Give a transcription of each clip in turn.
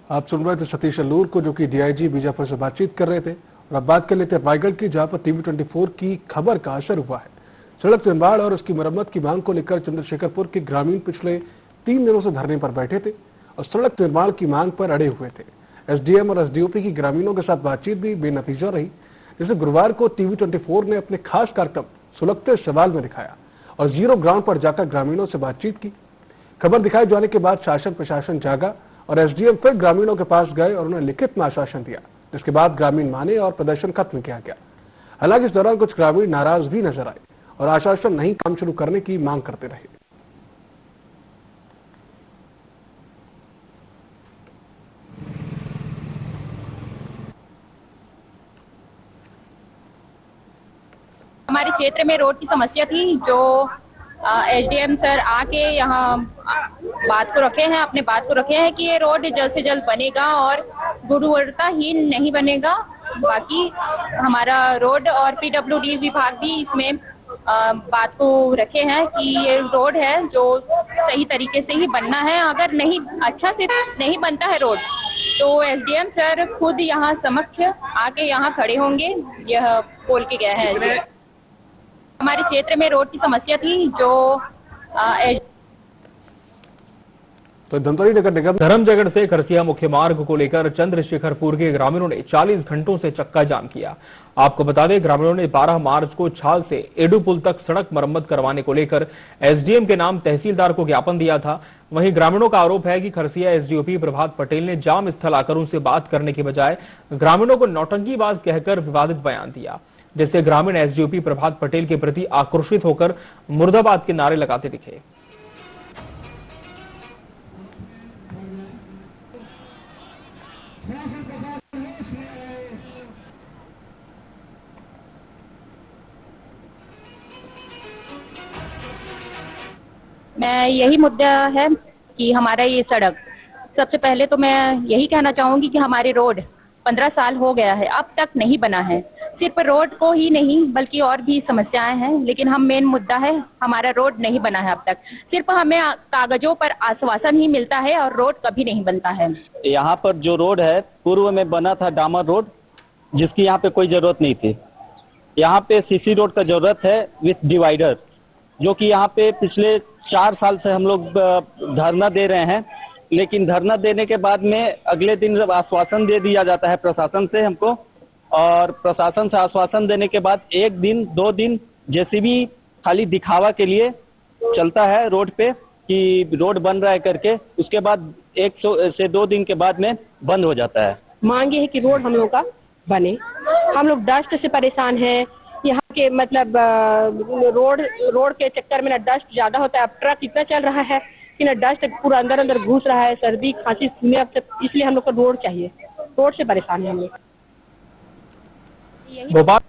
आप सुन रहे थे सतीश अल्लूर को, जो कि डीआईजी बीजापुर से बातचीत कर रहे थे। और अब बात कर लेते हैं रायगढ़ की, जहां पर टीवी24 की खबर का असर हुआ है। सड़क निर्माण और उसकी मरम्मत की मांग को लेकर चंद्रशेखरपुर के ग्रामीण पिछले 3 दिनों से धरने पर बैठे थे और सड़क निर्माण की मांग पर अड़े हुए थे। एसडीएम और एसडीओपी की ग्रामीणों के साथ बातचीत भी बेनतीजा रही, जिसे गुरुवार को टीवी24 ने अपने खास कार्यक्रम सुलगते सवाल में दिखाया और जीरो ग्राउंड पर जाकर ग्रामीणों से बातचीत की। खबर दिखाए जाने के बाद शासन प्रशासन जागा और एसडीएम फिर ग्रामीणों के पास गए और उन्हें लिखित में आश्वासन दिया, जिसके बाद ग्रामीण माने और प्रदर्शन खत्म किया गया। हालांकि इस दौरान कुछ ग्रामीण नाराज भी नजर आए और आश्वासन नहीं काम शुरू करने की मांग करते रहे। हमारे क्षेत्र में रोड की समस्या थी, जो एसडीएम सर आके यहाँ बात को रखे हैं, अपने बात को रखे हैं कि ये रोड जल्द से जल्द बनेगा और गुणवत्ताहीन नहीं बनेगा। बाकी हमारा रोड और पीडब्ल्यूडी विभाग भी इसमें बात को रखे हैं कि ये रोड है जो सही तरीके से ही बनना है। अगर नहीं अच्छा से नहीं बनता है रोड, तो एसडीएम सर खुद यहाँ समक्ष आके यहाँ खड़े होंगे, यह बोल के गए हैं। हमारे क्षेत्र में रोड की समस्या थी, जो तो धमतरी नगर निगम धर्मजगढ़ से खरसिया मुख्य मार्ग को लेकर चंद्रशेखरपुर के ग्रामीणों ने 40 घंटों से चक्का जाम किया। आपको बता दें, ग्रामीणों ने 12 मार्च को छाल से एडू पुल तक सड़क मरम्मत करवाने को लेकर एसडीएम के नाम तहसीलदार को ज्ञापन दिया था। वहीं ग्रामीणों का आरोप है कि खरसिया एसडीओपी प्रभात पटेल ने जाम स्थल आकर उनसे बात करने के बजाय ग्रामीणों को नौटंकीबाज कहकर विवादित बयान दिया, जिससे ग्रामीण एसडीओपी प्रभात पटेल के प्रति आक्रोशित होकर मुर्दाबाद के नारे लगाते दिखे। मैं यही मुद्दा है कि हमारा ये सड़क, सबसे पहले तो मैं यही कहना चाहूँगी कि हमारे रोड 15 साल हो गया है, अब तक नहीं बना है। सिर्फ रोड को ही नहीं बल्कि और भी समस्याएं हैं, लेकिन हम मेन मुद्दा है हमारा रोड नहीं बना है अब तक। सिर्फ हमें कागजों पर आश्वासन ही मिलता है और रोड कभी नहीं बनता है। यहाँ पर जो रोड है पूर्व में बना था डामर रोड, जिसकी यहाँ पे कोई ज़रूरत नहीं थी। यहाँ पे सीसी रोड का ज़रूरत है विथ डिवाइडर, जो कि यहाँ पे पिछले 4 साल से हम लोग धरना दे रहे हैं। लेकिन धरना देने के बाद में अगले दिन जब आश्वासन दे दिया जाता है प्रशासन से हमको, और प्रशासन से आश्वासन देने के बाद 1 दिन 2 दिन जेसीबी खाली दिखावा के लिए चलता है रोड पे कि रोड बन रहा है करके, उसके बाद 1 से 2 दिन के बाद में बंद हो जाता है। मांग ये है कि रोड हम लोग का बने। हम लोग डस्ट से परेशान हैं। यहाँ के मतलब रोड के चक्कर में ना डस्ट ज़्यादा होता है। अब ट्रक इतना चल रहा है कि ना डस्ट पूरा अंदर अंदर घुस रहा है, सर्दी खांसी में, इसलिए हम लोग को रोड चाहिए। रोड से परेशान है हम लोग। भोपाल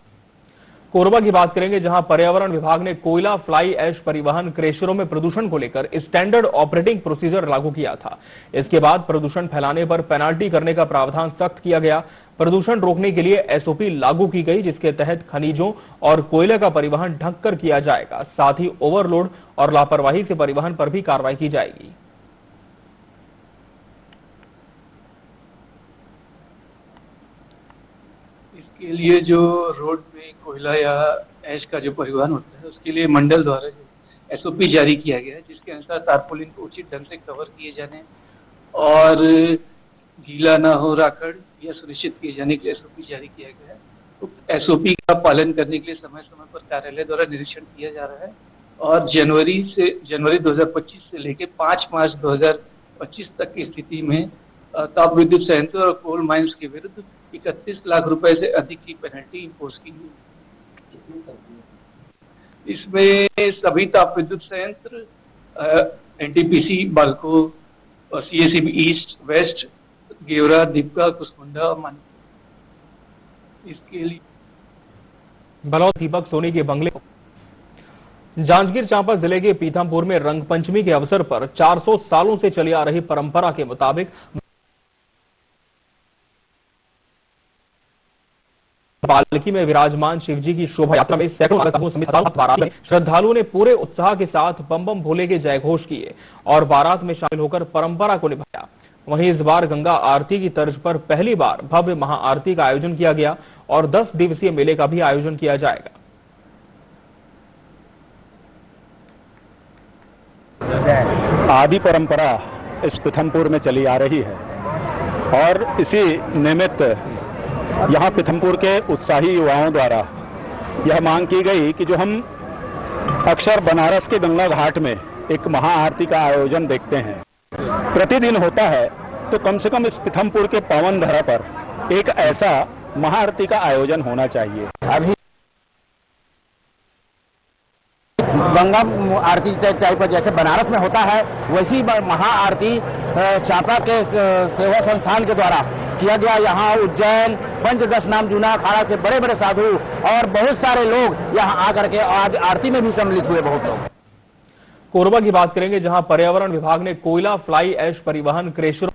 कोरबा की बात करेंगे, जहां पर्यावरण विभाग ने कोयला फ्लाई ऐश परिवहन क्रेशरों में प्रदूषण को लेकर स्टैंडर्ड ऑपरेटिंग प्रोसीजर लागू किया था। इसके बाद प्रदूषण फैलाने पर पेनाल्टी करने का प्रावधान सख्त किया गया। प्रदूषण रोकने के लिए एसओपी लागू की गई, जिसके तहत खनिजों और कोयले का परिवहन ढककर किया जाएगा। साथ ही ओवरलोड और लापरवाही से परिवहन पर भी कार्रवाई की जाएगी। के लिए जो रोड में कोयला या ऐश का जो परिवहन होता है, उसके लिए मंडल द्वारा जो एसओपी जारी किया गया है, जिसके अनुसार तारपोलिन को उचित ढंग से कवर किए जाने और गीला ना हो राखड़ यह सुनिश्चित किए जाने के लिए एसओपी जारी किया गया है। तो एसओपी का पालन करने के लिए समय समय पर कार्यालय द्वारा निरीक्षण किया जा रहा है और जनवरी 2025 से लेकर 5 मार्च 2025 तक की स्थिति में ताप विद्युत संयंत्र और कोल माइंस के विरुद्ध 31 लाख रुपए से अधिक की पेनल्टी इम्पोज की गई। इसमें सभी ताप विद्युत संयंत्र, एनटीपीसी बाल्को और CSEB east, west, Gevra, Dipka, Kusmunda और मानपुर, इसके लिए बलौद दीपक सोनी के बंगले। जांजगीर चांपा जिले के पीथमपुर में रंगपंचमी के अवसर पर 400 सालों से चली आ रही परंपरा के मुताबिक पालकी में विराजमान शिवजी की शोभा यात्रा में सैकड़ों समेत श्रद्धालुओं ने पूरे उत्साह के साथ बम बम भोले के जयघोष किए और बारात में शामिल होकर परंपरा को निभाया। वहीं इस बार गंगा आरती की तर्ज पर पहली बार भव्य महाआरती का आयोजन किया गया और 10 दिवसीय मेले का भी आयोजन किया जाएगा। आदि परंपरा इस पीथमपुर में चली आ रही है और इसी निमित्त यहाँ पीथमपुर के उत्साही युवाओं द्वारा यह मांग की गई कि जो हम अक्सर बनारस के गंगा घाट में एक महाआरती का आयोजन देखते हैं, प्रतिदिन होता है, तो कम से कम इस पीथमपुर के पावन धरा पर एक ऐसा महाआरती का आयोजन होना चाहिए। अभी गंगा आरती टाइप जैसे बनारस में होता है, वैसी महाआरती चापा के सेवा संस्थान के द्वारा किया गया। यहाँ उज्जैन पंचदश नाम जूना अखाड़ा से बड़े बड़े साधु और बहुत सारे लोग यहाँ आकर के आज आरती में भी सम्मिलित हुए। बहुत लोग कोरबा की बात करेंगे, जहां पर्यावरण विभाग ने कोयला फ्लाई ऐश परिवहन क्रेशरों।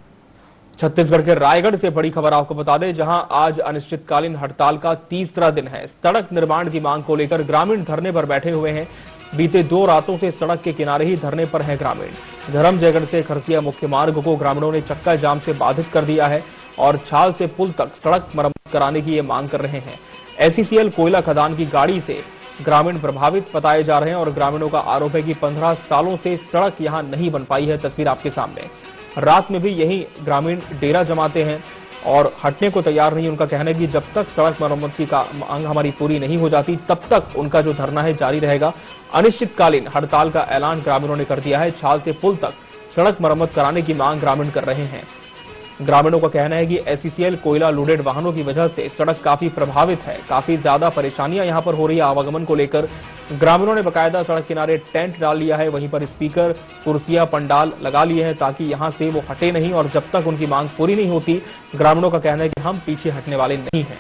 छत्तीसगढ़ के रायगढ़ से बड़ी खबर आपको बता दें, जहां आज अनिश्चितकालीन हड़ताल का तीसरा दिन है। सड़क निर्माण की मांग को लेकर ग्रामीण धरने पर बैठे हुए हैं। बीते 2 रातों से सड़क के किनारे ही धरने पर हैं ग्रामीण। धर्मजयगढ़ से खरसिया मुख्य मार्ग को ग्रामीणों ने चक्का जाम से बाधित कर दिया है और छाल से पुल तक सड़क मरम्मत कराने की ये मांग कर रहे हैं। एसईसीएल कोयला खदान की गाड़ी से ग्रामीण प्रभावित बताए जा रहे हैं और ग्रामीणों का आरोप है कि 15 सालों से सड़क यहां नहीं बन पाई है। तस्वीर आपके सामने। रात में भी यही ग्रामीण डेरा जमाते हैं और हटने को तैयार नहीं। उनका कहना है कि जब तक सड़क मरम्मत की मांग हमारी पूरी नहीं हो जाती, तब तक उनका जो धरना है जारी रहेगा। अनिश्चितकालीन हड़ताल का ऐलान ग्रामीणों ने कर दिया है। छाल से पुल तक सड़क मरम्मत कराने की मांग ग्रामीण कर रहे हैं। ग्रामीणों का कहना है कि एसईसीएल कोयला लोडेड वाहनों की वजह से सड़क काफी प्रभावित है। काफी ज्यादा परेशानियां यहां पर हो रही है। आवागमन को लेकर ग्रामीणों ने बकायदा सड़क किनारे टेंट डाल लिया है। वहीं पर स्पीकर, कुर्सियां, पंडाल लगा लिए हैं ताकि यहां से वो हटे नहीं और जब तक उनकी मांग पूरी नहीं होती, ग्रामीणों का कहना है कि हम पीछे हटने वाले नहीं हैं।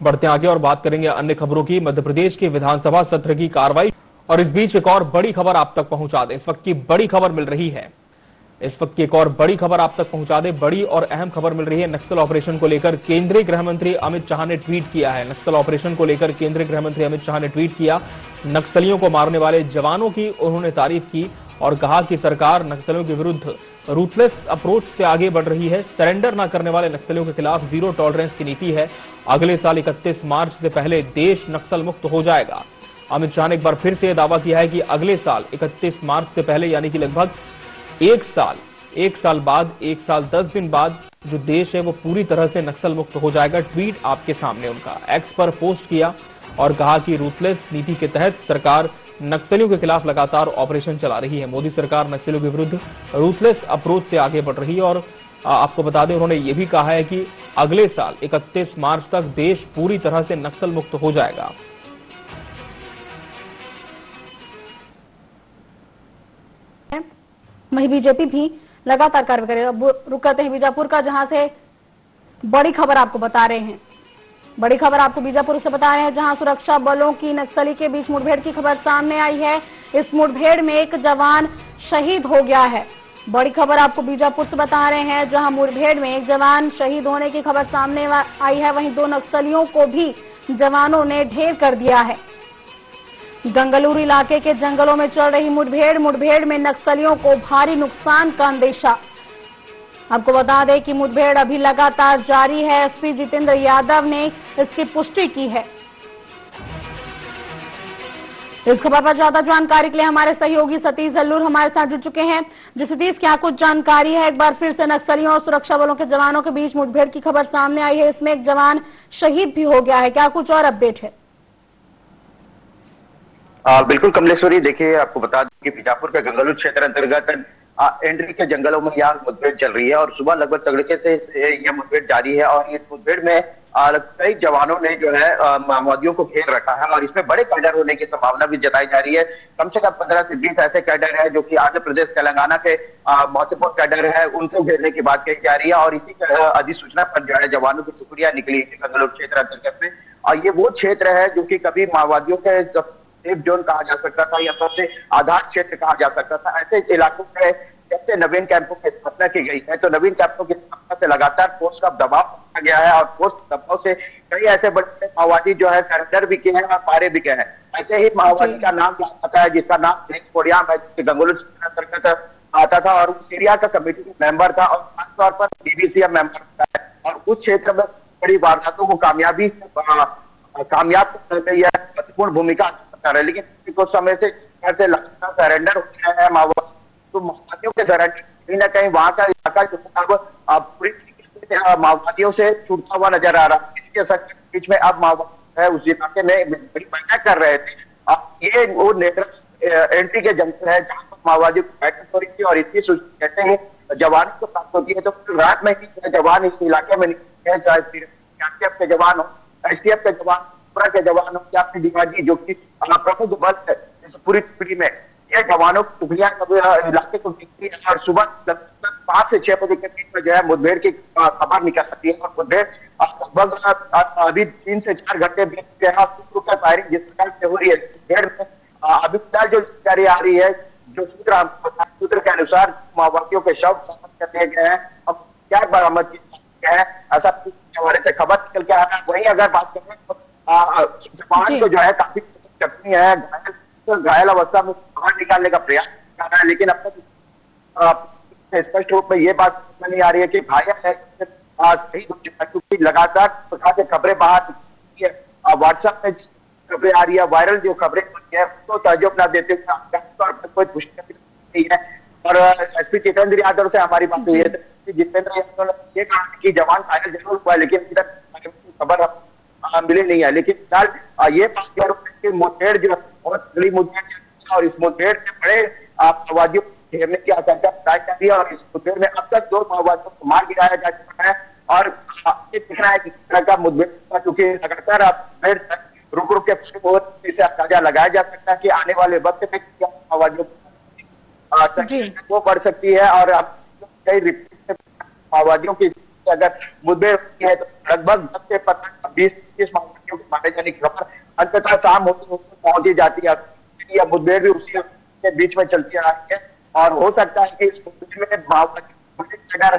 बढ़ते आगे और बात करेंगे अन्य खबरों की। मध्य प्रदेश के विधानसभा सत्र की कार्रवाई और इस बीच एक और बड़ी खबर आप तक पहुंचा दें। इस वक्त की बड़ी खबर मिल रही है। इस वक्त की एक और बड़ी खबर आप तक पहुंचा दें। बड़ी और अहम खबर मिल रही है। नक्सल ऑपरेशन को लेकर केंद्रीय गृह मंत्री अमित शाह ने ट्वीट किया है। नक्सल ऑपरेशन को लेकर केंद्रीय गृह मंत्री अमित शाह ने ट्वीट किया। नक्सलियों को मारने वाले जवानों की उन्होंने तारीफ की और कहा कि सरकार नक्सलियों के विरुद्ध रूथलेस अप्रोच से आगे बढ़ रही है। सरेंडर न करने वाले नक्सलियों के खिलाफ जीरो टॉलरेंस की नीति है। अगले साल 31 मार्च से पहले देश नक्सल मुक्त हो जाएगा। अमित शाह ने एक बार फिर से दावा किया है कि अगले साल 31 मार्च से पहले यानी कि लगभग एक साल बाद, 1 साल 10 दिन बाद जो देश है वो पूरी तरह से नक्सल मुक्त हो जाएगा। ट्वीट आपके सामने उनका एक्स पर पोस्ट किया और कहा कि रूथलेस नीति के तहत सरकार नक्सलियों के खिलाफ लगातार ऑपरेशन चला रही है। मोदी सरकार नक्सलियों के विरुद्ध रूथलेस अप्रोच से आगे बढ़ रही है और आपको बता दें उन्होंने ये भी कहा है कि अगले साल 31 मार्च तक देश पूरी तरह से नक्सल मुक्त हो जाएगा। वहीं बीजेपी भी लगातार कार्रवाई करेगा। अब रुक करते हैं बीजापुर का, जहां से बड़ी खबर आपको बता रहे हैं। बड़ी खबर आपको बीजापुर से बता रहे हैं, जहां सुरक्षा बलों की नक्सली के बीच मुठभेड़ की खबर सामने आई है। इस मुठभेड़ में एक जवान शहीद हो गया है। बड़ी खबर आपको बीजापुर से बता रहे हैं, जहां मुठभेड़ में एक जवान शहीद होने की खबर सामने आई है। वहीं 2 नक्सलियों को भी जवानों ने ढेर कर दिया है। गंगलूर इलाके के जंगलों में चल रही मुठभेड़ में नक्सलियों को भारी नुकसान का अंदेशा। आपको बता दें कि मुठभेड़ अभी लगातार जारी है। एसपी जितेंद्र यादव ने इसकी पुष्टि की है। इस खबर पर ज्यादा जानकारी के लिए हमारे सहयोगी सतीश जल्लूर हमारे साथ जुड़ चुके हैं। जो सतीश, क्या कुछ जानकारी है? एक बार फिर से नक्सलियों और सुरक्षा बलों के जवानों के बीच मुठभेड़ की खबर सामने आई है। इसमें एक जवान शहीद भी हो गया है। क्या कुछ और अपडेट है? बिल्कुल कमलेश्वरी, देखिए आपको बता दें कि बीजापुर के गंगलूर क्षेत्र अंतर्गत एंड्री के जंगलों में यह मुठभेड़ चल रही है और सुबह लगभग तड़के से यह मुठभेड़ जारी है और इस मुठभेड़ में कई जवानों ने जो है माओवादियों को घेर रखा है और इसमें बड़े कैडर होने की संभावना भी जताई जा रही है। कम से कम 15 से 20 ऐसे कैडर है जो कि आंध्र प्रदेश, तेलंगाना के महत्वपूर्ण कैडर है, उनको घेरने की बात कही जा रही है और इसी अधिसूचना पर जो है जवानों की टुकड़ियां निकली थी गंगलूर क्षेत्र अंतर्गत में। और ये वो क्षेत्र है जो कि कभी माओवादियों के सेफ जोन कहा जा सकता था या सबसे आधार क्षेत्र कहा जा सकता था। ऐसे इलाकों में जब से नवीन कैंपों की स्थापना की गई है तो नवीन कैंपों की स्थापना से लगातार फोर्स का दबाव बनाया गया है और फोर्स दबाव से कई ऐसे बड़े माओवादी जो है सरेंडर भी किए हैं और मारे भी गए हैं। ऐसे ही माओवादी का नाम आता है जिसका नाम शेख कोडियाम है, गंगोलू अंतर्गत आता था और उस एरिया का कमेटी मेंबर था और खासतौर पर डीबीसीएम मेंबर था और उस क्षेत्र में बड़ी वारदातों को कामयाब करने में यह महत्वपूर्ण भूमिका कर रहा है। लेकिन कुछ समय से लगातार सरेंडर हो रहे हैं माओवादी, तो माओवादियों के सरेंडर कहीं ना कहीं वहाँ का इलाका जो पूरी तरीके से माओवादियों से छूटता हुआ नजर आ रहा है। इसके असर के बीच में अब माओवादी है उस इलाके में बड़ी बैठक कर रहे थे। ये वो एंट्री के जंक्शन है जहाँ पर माओवादियों की बैठक हो रही थी और इतनी सूचना कहते हैं जवानों को प्राप्त होती है तो रात में ही जवान इस इलाके में निकले, चाहे सीआरपीएफ के जवान हो, एसटीएफ के जवान, पुरा के जवान हो या फिर डीआईजी जो कि प्रमुख बल है पूरी पीढ़ी में, ये जवानों की टुकड़ियां इलाके को दिखती है और सुबह 5 से 6 बजे के बीच में जो है मुठभेड़ की खबर निकल सकती है और मुठभेड़ लगभग अभी 3 से 4 घंटे बीत गए हैं और फायरिंग जिस प्रकार से हो रही है मुठभेड़ में अभी फिलहाल जो जानकारी आ रही है, जो सूत्र के अनुसार माओवादियों के शव बरामद कर लिए गए हैं। अब क्या बरामद किया है ऐसा हमारे से खबर निकल के आ रहा है। वहीं अगर बात करें तो जवान को जो है काफी जख्मी है, घायल अवस्था में बाहर निकालने का प्रयास कर रहा है, लेकिन अब तक स्पष्ट रूप में ये बात नहीं आ रही है कि घायल है सही, क्योंकि लगातार प्रकार से खबरें बाहर व्हाट्सएप में खबरें आ रही है, वायरल जो खबरें है उसको तर्जुमा न देते हुए कोई पुष्टि नहीं है। और एसपी जितेंद्र यादव से हमारी बात हुई है, जितेंद्र यादव ने ये कहा कि जवान घायल जरूर हुआ है लेकिन अभी तक खबर मिली नहीं है। लेकिन फिलहाल ये बात मुठभेड़ जो बहुत बड़ी मुठभेड़ और इस मुठभेड़ में बड़े माओवादियों को घेरने की आशंका बताई जा रही है और इस मुठभेड़ में अब तक 2 माओवादियों को मार गिराया जा चुका है और ये दिख रहा है कि किस तरह का मुठभेड़ चूंकि लगातार रुक के इसे अंदाजा लगाया जा सकता है कि आने वाले वक्त में क्या माओवादियों वो बढ़ सकती है और अब कई रिपोर्ट माओवादियों की अगर मुठभेड़ होती है तो लगभग 10 से 20-25 माओवादियों को मारे जाने की खबर अंततः शाम होती पहुंच ही जाती है। यह मुठभेड़ भी उसी के बीच में चलती आ रही है और हो सकता है कि इस मुठभेड़ में माओवादी अगर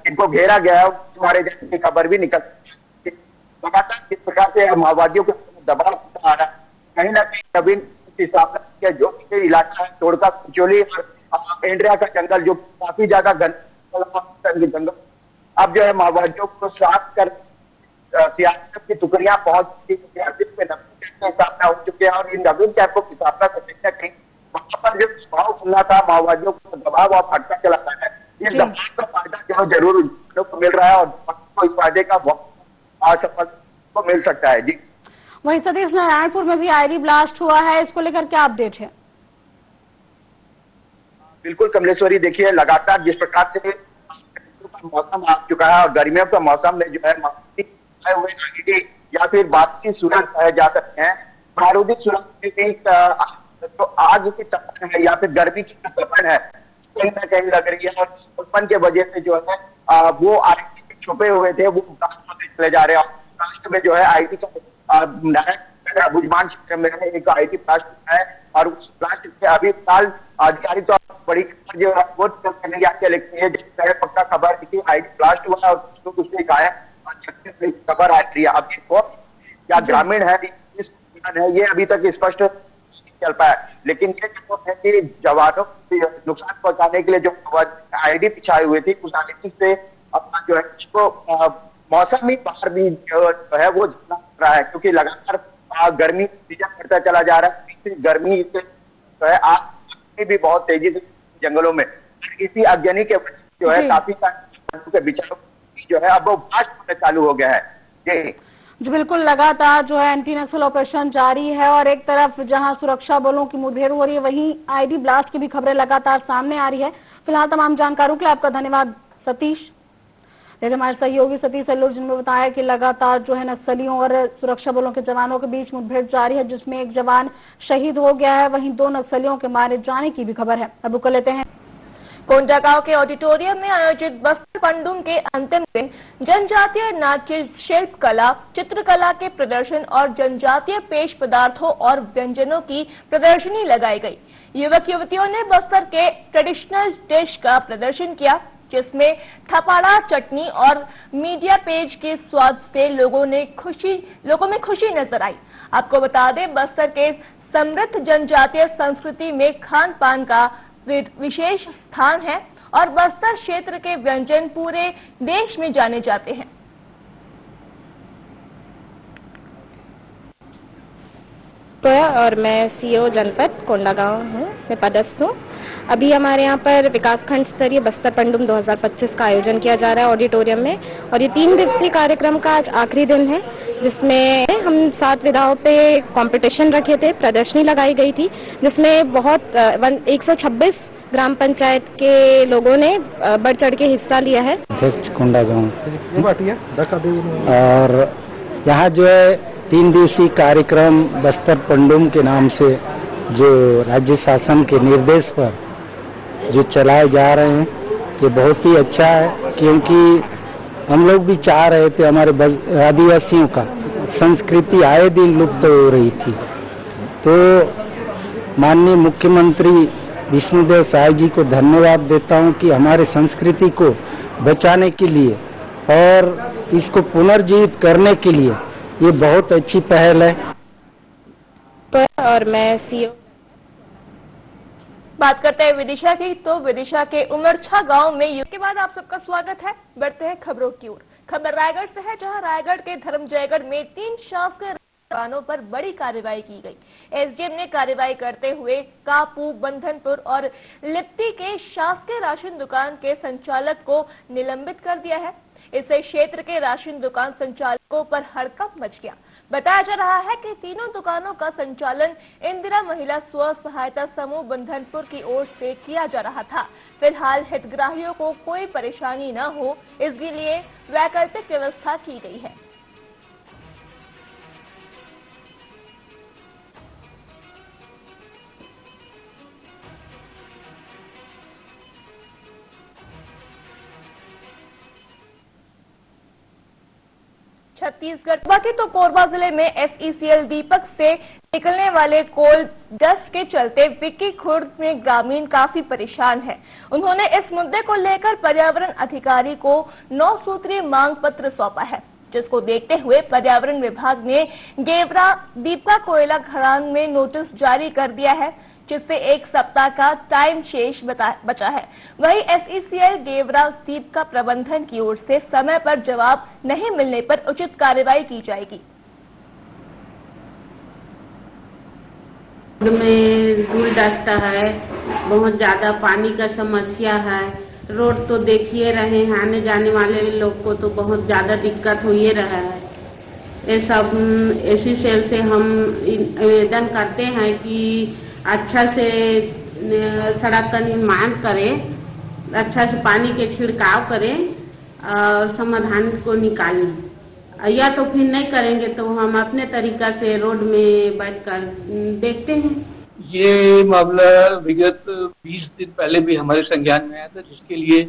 जिनको घेरा गया है मारे जाने की खबर भी निकल सकती है। लगातार जिस प्रकार से माओवादियों को दबाव आ रहा है, कहीं ना कहीं नवीन के जो इलाका है तोड़का कुचोली और एंड्रिया का जंगल जो काफी ज्यादा जंगल अब जो है माओवादियों को साफ कर सीआरपीएफ की टुकड़ियां पहुंच स्थापना हो चुके हैं और इन नवीन कैंपों की स्थापना को देखना कहीं वहां पर जो भाव खुलना था माओवादियों को दबाव और फटका चलाता है, इस दबाव का फायदा जो जरूर को मिल रहा है और इस फायदे का सफल को मिल सकता है। जी वहीं सतीश, नारायणपुर में भी आईडी ब्लास्ट हुआ है, इसको लेकर क्या अपडेट है? बिल्कुल कमलेश्वरी, देखिए लगातार जिस प्रकार से मौसम आ चुका है और गर्मियों का मौसम में जो है हुए या फिर बात की सूरत कहे जा सकते हैं, बारूदी सूरत तो आग की तपन है या फिर गर्मी की तपन है कहीं ना कहीं लग रही है और तपन के वजह से जो है वो आईटी छुपे हुए थे वो चले जा रहे हैं। राष्ट्र में जो है आईटी का भुजमान क्षेत्र में एक आईटी ब्लास्ट है और उस ब्लास्ट से अभी फिलहाल अधिकारी तो बड़ी जो है वो लिखती है पक्का खबर की आईटी ब्लास्ट हुआ और उससे घायल खबर आ रही है। अब क्या ग्रामीण है ये अभी तक स्पष्ट चल पाया, लेकिन ये है कि जवानों को नुकसान पहुंचाने के लिए जो आईडी पिछाई हुई थी उस आईडी से अपना जो है इसको मौसम ही बाहर भी जो है वो झेलना पड़ रहा है क्योंकि लगातार गर्मी सीजन बढ़ता चला जा रहा है। गर्मी से जो है आग भी बहुत तेजी से जंगलों में इसी अग्नि के जो है काफी के विचारों जो है अब वो ब्लास्ट होने चालू हो गया है। जी बिल्कुल, लगातार जो है एंटी नक्सल ऑपरेशन जारी है और एक तरफ जहां सुरक्षा बलों की मुठभेड़ हो रही है वहीं आईडी ब्लास्ट की भी खबरें लगातार सामने आ रही है। फिलहाल तमाम जानकारियों के लिए आपका धन्यवाद सतीश। लेकिन हमारे सहयोगी सतीश अल्लूर जिन्होंने बताया कि लगातार जो है नक्सलियों और सुरक्षा बलों के जवानों के बीच मुठभेड़ जारी है जिसमें एक जवान शहीद हो गया है, वहीं 2 नक्सलियों के मारे जाने की भी खबर है। अब रुक लेते हैं। कोंडागांव के ऑडिटोरियम में आयोजित बस्तर पंडुम के अंतिम दिन जनजातीय नाट्य शिल्प कला, चित्रकला के प्रदर्शन और जनजातीय पेश पदार्थों और व्यंजनों की प्रदर्शनी लगाई गई। युवक युवतियों ने बस्तर के ट्रेडिशनल डिश का प्रदर्शन किया जिसमें थपाड़ा चटनी और मीडिया पेज के स्वाद से लोगों में खुशी नजर आई। आपको बता दें, बस्तर के समृद्ध जनजातीय संस्कृति में खान पान का विशेष स्थान है और बस्तर क्षेत्र के व्यंजन पूरे देश में जाने जाते हैं। और मैं सीओ जनपद कोंडागांव हूँ, मैं पदस्थ हूँ। अभी हमारे यहाँ पर विकासखंड स्तरीय बस्तर पंडुम 2025 का आयोजन किया जा रहा है ऑडिटोरियम में, और ये 3 दिवसीय कार्यक्रम का आज आखिरी दिन है, जिसमें हम 7 विधाओं पे कंपटीशन रखे थे, प्रदर्शनी लगाई गई थी, जिसमें बहुत 126 ग्राम पंचायत के लोगों ने बढ़ चढ़ के हिस्सा लिया है। कोंडागांव और यहाँ जो है 3 दिवसीय कार्यक्रम बस्तर पंडुम के नाम से जो राज्य शासन के निर्देश पर जो चलाए जा रहे हैं, ये बहुत ही अच्छा है, क्योंकि हम लोग भी चाह रहे थे हमारे आदिवासियों का संस्कृति आए दिन लुप्त हो रही थी। तो माननीय मुख्यमंत्री विष्णुदेव साय जी को धन्यवाद देता हूं कि हमारे संस्कृति को बचाने के लिए और इसको पुनर्जीवित करने के लिए ये बहुत अच्छी पहल है। और मैं सीओ बात करते हैं विदिशा की, तो विदिशा के उमरछा गांव में के बाद आप सबका स्वागत है। बढ़ते हैं खबरों की ओर। खबर रायगढ़ से है, जहां रायगढ़ के धर्मजयगढ़ में 3 शासकीय दुकानों पर बड़ी कार्रवाई की गई। एसडीएम ने कार्रवाई करते हुए कापू, बंधनपुर और लिप्टी के शासकीय राशन दुकान के संचालक को निलंबित कर दिया है। इससे क्षेत्र के राशन दुकान संचालकों पर हड़कंप मच गया। बताया जा रहा है कि तीनों दुकानों का संचालन इंदिरा महिला स्व सहायता समूह बंधनपुर की ओर से किया जा रहा था। फिलहाल हितग्राहियों को कोई परेशानी न हो, इसके लिए वैकल्पिक व्यवस्था की गई है। छत्तीसगढ़ बाकी तो कोरबा जिले में एसईसीएल दीपक से निकलने वाले कोल डस्ट के चलते विक्की खुर्द में ग्रामीण काफी परेशान है। उन्होंने इस मुद्दे को लेकर पर्यावरण अधिकारी को 9 सूत्रीय मांग पत्र सौंपा है, जिसको देखते हुए पर्यावरण विभाग ने गेवरा दीपका कोयला खदान में नोटिस जारी कर दिया है, जिससे 1 सप्ताह का टाइम शेष बचा है। वहीं एसईसीएल गेवरा दीपका प्रबंधन की ओर से समय पर जवाब नहीं मिलने पर उचित कार्रवाई की जाएगी। में धूल डस्ट है, बहुत ज्यादा पानी का समस्या है। रोड तो देखिए रहे हैं, आने जाने वाले लोग को तो बहुत ज्यादा दिक्कत हो ही रहा है। ये सब एसईसीएल से हम निवेदन करते हैं कि अच्छा से सड़क का निर्माण करें, अच्छा से पानी के छिड़काव करें और समाधान को निकालें, या तो फिर नहीं करेंगे तो हम अपने तरीका से रोड में बैठकर देखते हैं। ये मामला विगत 20 दिन पहले भी हमारे संज्ञान में आया था, जिसके लिए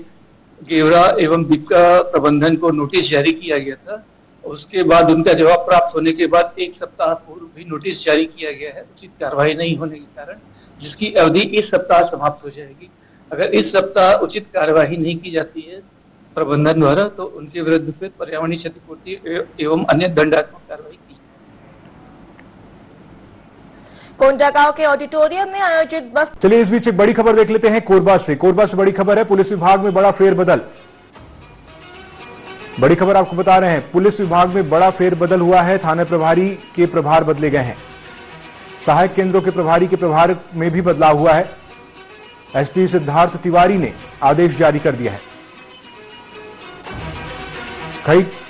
गेवरा एवं दीपका प्रबंधन को नोटिस जारी किया गया था। उसके बाद उनका जवाब प्राप्त होने के बाद 1 सप्ताह पूर्व भी नोटिस जारी किया गया है, उचित कार्रवाई नहीं होने के कारण, जिसकी अवधि इस सप्ताह समाप्त हो जाएगी। अगर इस सप्ताह उचित कार्रवाई नहीं की जाती है प्रबंधन द्वारा, तो उनके विरुद्ध फिर पर्यावरणीय क्षतिपूर्ति एवं अन्य दंडात्मक कार्रवाई की। कोंडागांव के ऑडिटोरियम में आयोजित बस। चलिए इस बीच एक बड़ी खबर देख लेते हैं कोरबा से। कोरबा से बड़ी खबर है, पुलिस विभाग में बड़ा फेरबदल। बड़ी खबर आपको बता रहे हैं, पुलिस विभाग में बड़ा फेरबदल हुआ है। थाना प्रभारी के प्रभार बदले गए हैं। सहायक केंद्रों के प्रभारी के प्रभार में भी बदलाव हुआ है। एसपी सिद्धार्थ तिवारी ने आदेश जारी कर दिया है।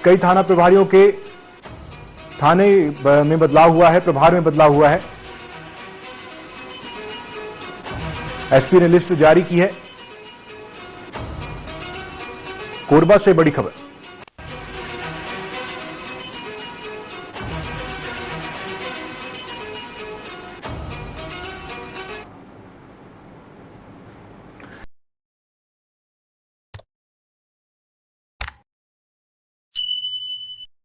कई थाना प्रभारियों के थाने में बदलाव हुआ है, प्रभार में बदलाव हुआ है। एसपी ने लिस्ट जारी की है। कोरबा से बड़ी खबर।